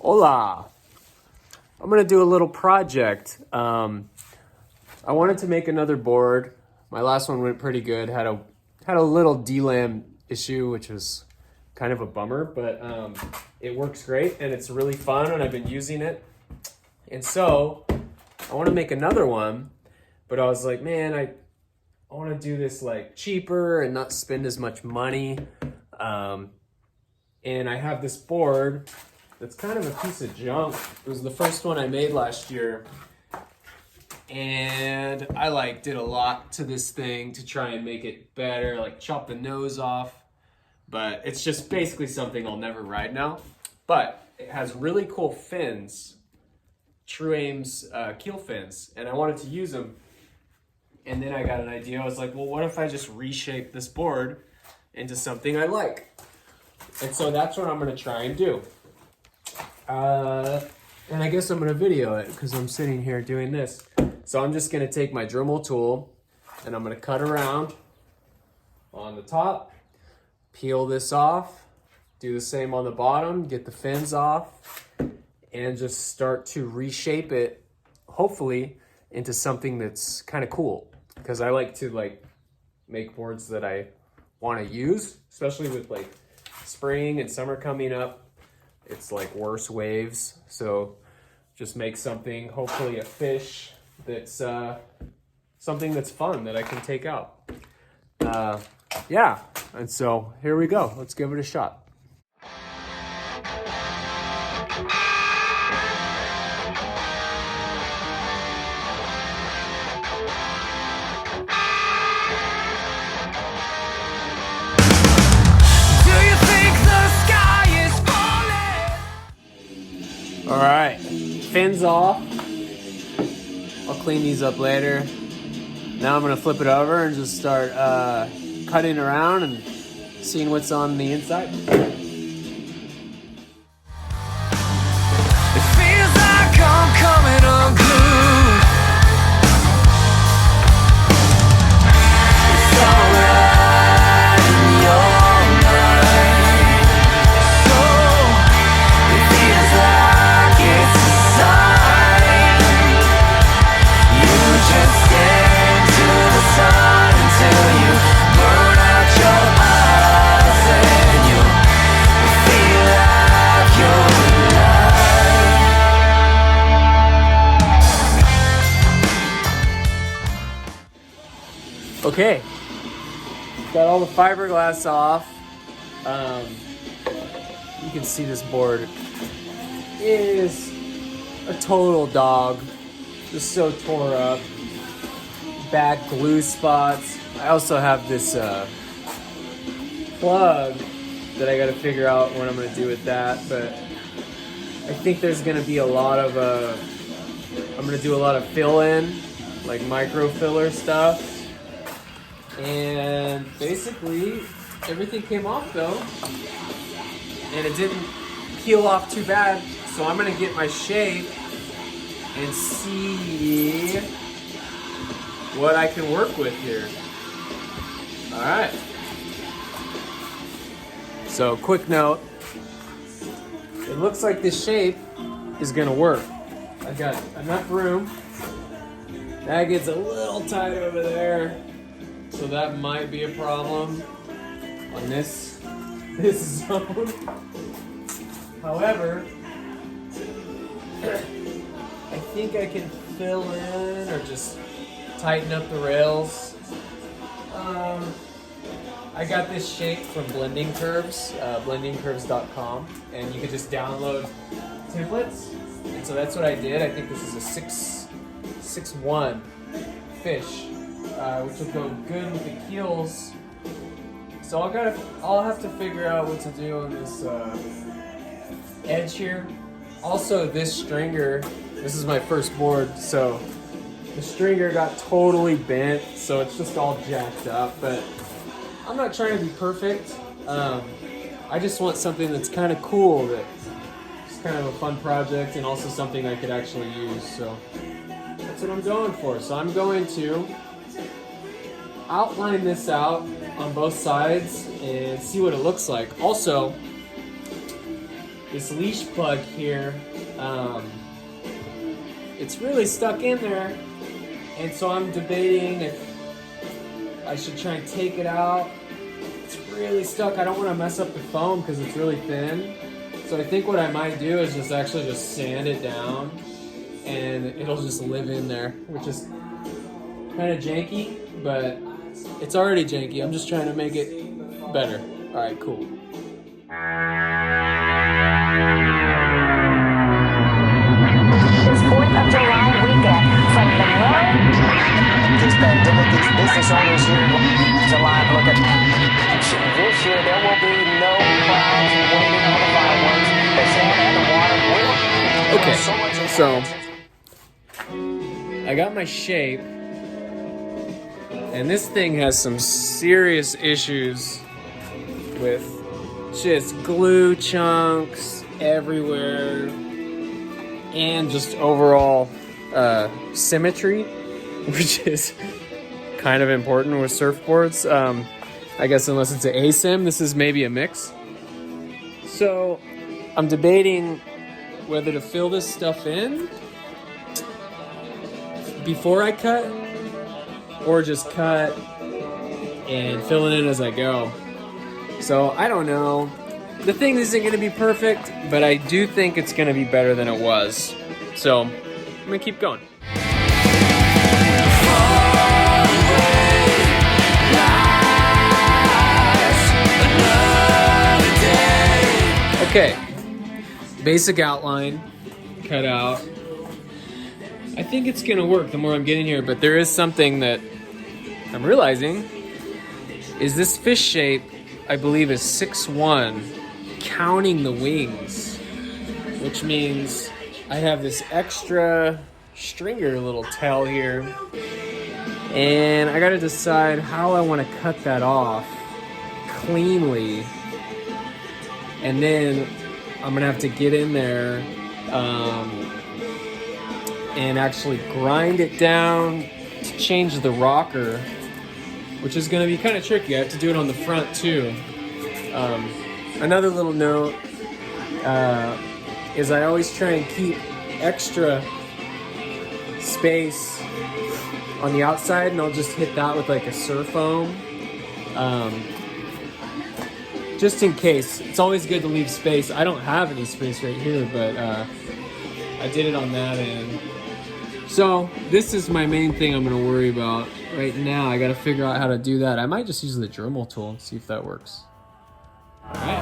Hola! I'm gonna do a little project. I wanted to make another board. My last one went pretty good. Had a little D-lam issue, which was kind of a bummer, but it works great and it's really fun and I've been using it. And so I want to make another one, but I was like, man, I want to do this like cheaper and not spend as much money. And I have this board that's kind of a piece of junk. It was the first one I made last year. And I like did a lot to this thing to try and make it better, like chop the nose off. But it's just basically something I'll never ride now. But it has really cool fins, True Aim's keel fins, and I wanted to use them. And then I got an idea. I was like, well, what if I just reshape this board into something I like? And so that's what I'm gonna try and do. And I guess I'm gonna video it because I'm sitting here doing this. So I'm just gonna take my Dremel tool and I'm gonna cut around on the top, peel this off, do the same on the bottom, get the fins off, and just start to reshape it, hopefully, into something that's kind of cool. Because I like to make boards that I wanna use, especially with spring and summer coming up. It's like worse waves, so just make something, hopefully a fish, that's something that's fun that I can take out. Yeah, and so here we go. Let's give it a shot. All right, fins off. I'll clean these up later. Now I'm gonna flip it over and just start cutting around and seeing what's on the inside. It feels like I'm coming unglued. It's alright in your mind. So it feels like it's a sign. You just stare into the sun until you burn out your eyes, and you feel like you're alive. Okay, got all the fiberglass off. You can see this board is a total dog, just so tore up, bad glue spots. I also have this plug that I got to figure out what I'm going to do with that, but I think there's going to be a lot of I'm going to do a lot of fill-in, like micro filler stuff. And basically everything came off though, and it didn't peel off too bad. So I'm gonna get my shape and see what I can work with here. All right. So quick note, it looks like this shape is gonna work. I've got enough room. That gets a little tight over there, so that might be a problem on this zone. However, I think I can fill in or just tighten up the rails. I got this shape from Blending Curves, blendingcurves.com, and you can just download templates. And so that's what I did. I think this is a 6'1" fish, which will go good with the keels. So I'll have to figure out what to do on this edge here. Also, this stringer, this is my first board, so the stringer got totally bent, so it's just all jacked up, but I'm not trying to be perfect. I just want something that's kind of cool, that's kind of a fun project, and also something I could actually use, so that's what I'm going for. So I'm going to outline this out on both sides and see what it looks like. Also, this leash plug here, it's really stuck in there, and so I'm debating if I should try and take it out. It's really stuck. I don't want to mess up the foam because it's really thin. So I think what I might do is just sand it down, and it'll just live in there, which is kind of janky, but it's already janky. I'm just trying to make it better. All right, cool. This 4th of July weekend from the road. This pandemic, these business owners here in July look at this year. There will be no crowds waiting on the fireworks. The sand and the water will. Okay, so I got my shape, and this thing has some serious issues with just glue chunks everywhere and just overall symmetry, which is kind of important with surfboards. I guess unless it's an ASIM, this is maybe a mix. So I'm debating whether to fill this stuff in before I cut, or just cut and fill it in as I go. So I don't know. The thing isn't going to be perfect, but I do think it's going to be better than it was. So I'm going to keep going. Okay, basic outline cut out. I think it's gonna work the more I'm getting here, but there is something that I'm realizing is this fish shape, I believe, is 6'1", counting the wings, which means I have this extra stringer little tail here, and I gotta decide how I want to cut that off cleanly, and then I'm gonna have to get in there and actually grind it down to change the rocker, which is going to be kind of tricky. I have to do it on the front too. Another little note is I always try and keep extra space on the outside, and I'll just hit that with like a surf foam. Just in case. It's always good to leave space. I don't have any space right here, but I did it on that end. So this is my main thing I'm going to worry about right now. I got to figure out how to do that. I might just use the Dremel tool and see if that works. All right.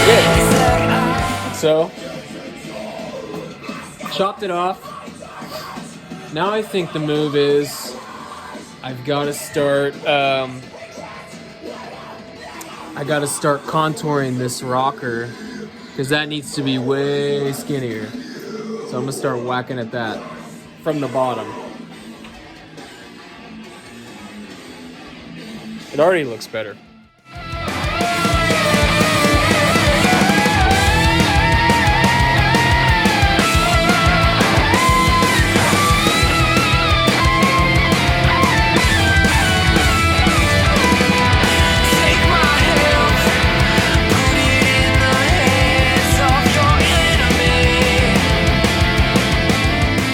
Yeah. So chopped it off. Now I think the move is I've got to start contouring this rocker, because that needs to be way skinnier. So I'm gonna start whacking at that from the bottom. It already looks better.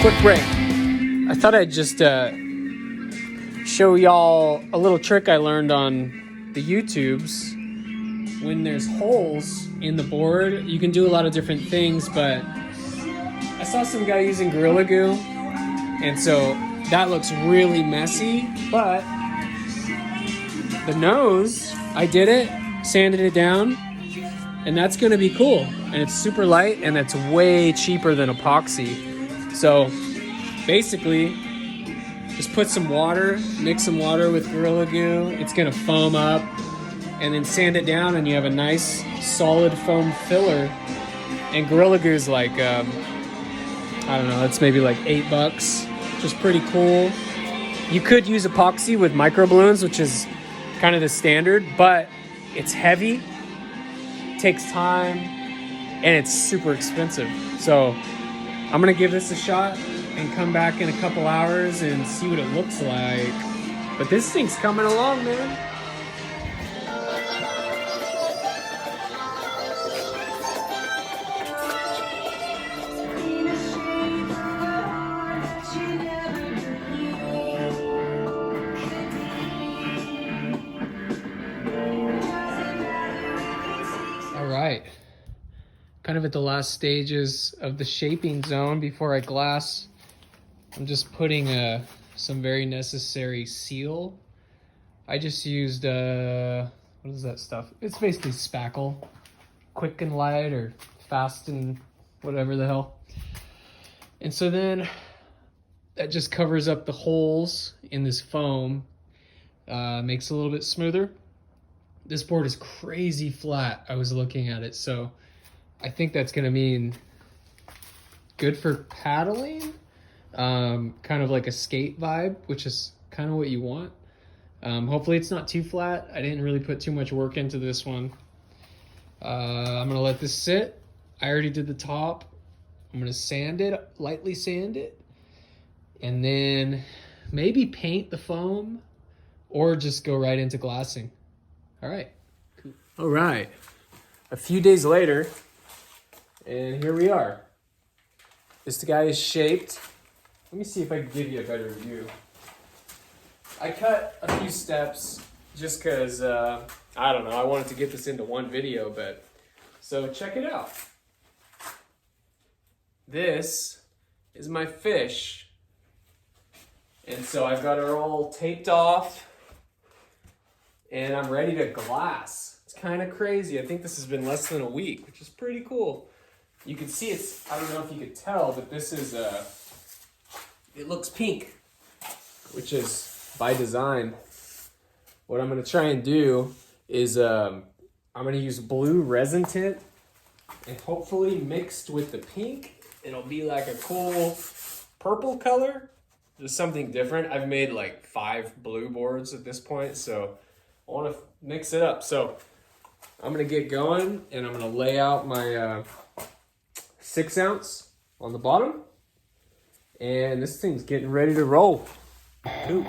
Quick break. I thought I'd just show y'all a little trick I learned on the YouTubes. When there's holes in the board, you can do a lot of different things, but I saw some guy using Gorilla Glue, and so that looks really messy, but the nose, I did it, sanded it down, and that's gonna be cool. And it's super light, and it's way cheaper than epoxy. So basically, just put some water, mix some water with Gorilla Glue. It's gonna foam up, and then sand it down, and you have a nice solid foam filler. And Gorilla Glue is like, I don't know, it's maybe like $8, which is pretty cool. You could use epoxy with micro balloons, which is kind of the standard, but it's heavy, takes time, and it's super expensive. So I'm gonna give this a shot and come back in a couple hours and see what it looks like. But this thing's coming along, man. All right. Kind of at the last stages of the shaping zone before I glass. I'm just putting some very necessary seal. I just used, what is that stuff? It's basically spackle. Quick and light or fast and whatever the hell. And so then that just covers up the holes in this foam. Makes it a little bit smoother. This board is crazy flat. I was looking at it, so I think that's gonna mean good for paddling. Kind of like a skate vibe, which is kind of what you want. Hopefully it's not too flat. I didn't really put too much work into this one. I'm gonna let this sit. I already did the top. I'm gonna sand it, lightly sand it, and then maybe paint the foam or just go right into glassing. All right, cool. All right, a few days later, and here we are. This guy is shaped. Let me see if I can give you a better view. I cut a few steps just because, I don't know, I wanted to get this into one video, but so check it out. This is my fish. And so I've got her all taped off and I'm ready to glass. It's kind of crazy. I think this has been less than a week, which is pretty cool. You can see it's, I don't know if you could tell, but this is, it looks pink, which is by design. What I'm gonna try and do is, I'm gonna use blue resin tint and hopefully mixed with the pink, it'll be like a cool purple color. Just something different. I've made like 5 blue boards at this point, so I wanna mix it up. So I'm gonna get going and I'm gonna lay out my 6 ounce on the bottom. And this thing's getting ready to roll. Cool.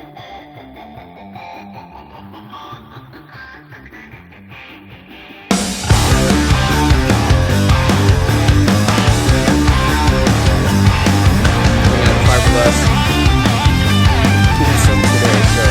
Fiberglass. Doing some today, so.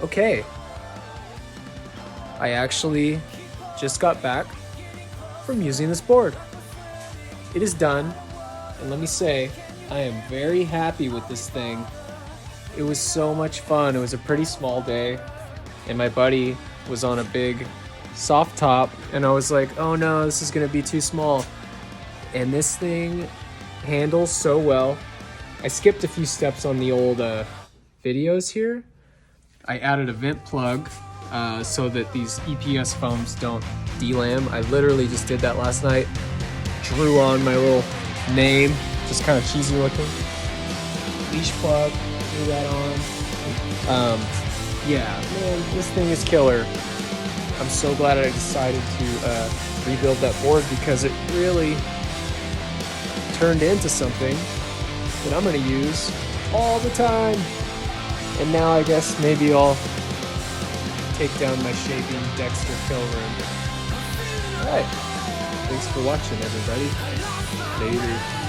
Okay, I actually just got back from using this board. It is done, and let me say, I am very happy with this thing. It was so much fun. It was a pretty small day, and my buddy was on a big soft top, and I was like, oh no, this is gonna be too small. And this thing handles so well. I skipped a few steps on the old videos here. I added a vent plug so that these EPS foams don't delam. I literally just did that last night. Drew on my little name, just kind of cheesy looking. Leash plug, threw that on. yeah, man, this thing is killer. I'm so glad I decided to rebuild that board because it really turned into something that I'm going to use all the time. And now I guess maybe I'll take down my shaping Dexter Pilgrim. Alright, thanks for watching, everybody. Later.